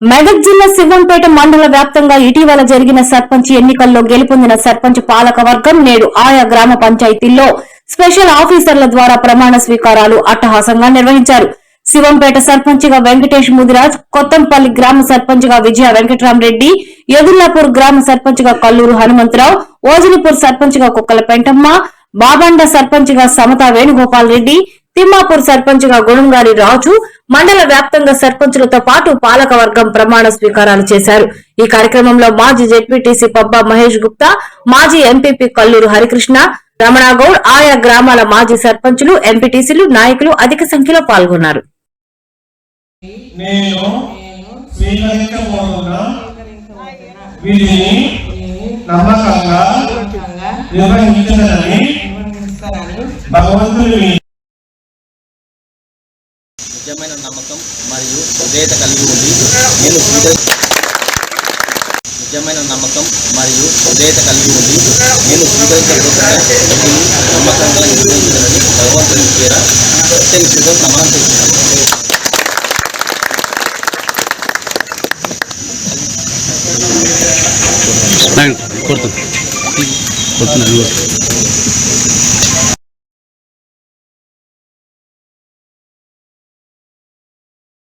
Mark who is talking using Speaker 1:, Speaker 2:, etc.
Speaker 1: మెదక్ జిల్లా శివంపేట మండల వ్యాప్తంగా ఇటీవల జరిగిన సర్పంచ్ ఎన్నికల్లో గెలుపొందిన సర్పంచ్ పాలక వర్గం నేడు ఆయా గ్రామ పంచాయతీల్లో స్పెషల్ ఆఫీసర్ల ద్వారా ప్రమాణ స్వీకారాలు అట్టహాసంగా నిర్వహించారు. శివంపేట సర్పంచ్ గా వెంకటేష్ ముదిరాజ్, కొత్తంపల్లి గ్రామ సర్పంచ్ గా విజయ వెంకటరామరెడ్డి, యదుల్లాపూర్ గ్రామ సర్పంచ్ గా కల్లూరు హనుమంతరావు, ఓజులపూర్ సర్పంచ్ గా కుక్కల పెంటమ్మ, బాబండ సర్పంచ్ గా సమతా వేణుగోపాల్ రెడ్డి, తిమ్మాపూర్ సర్పంచ్ గా గుణంగారి రాజు, మండల వ్యాప్తంగా సర్పంచులతో పాటు పాలక వర్గం ప్రమాణ స్వీకారాలు చేశారు. ఈ కార్యక్రమంలో మాజీ జెడ్పీటీసీ పబ్బా మహేష్ గుప్తా, మాజీ ఎంపీపీ కల్లూరు హరికృష్ణ, రమణాగౌడ్, ఆయా గ్రామాల మాజీ సర్పంచులు, ఎంపీటీసీలు, నాయకులు అధిక సంఖ్యలో పాల్గొన్నారు.
Speaker 2: నిజమైన నమ్మకం మరియు విధేయత కలిగి ఉండి నేను స్వీకరించబోతున్న నమ్మకంగా నిర్వహించాలని భగవంతుని పేర ప్రత్యేకంగా ప్రమాణం చేస్తున్నాను.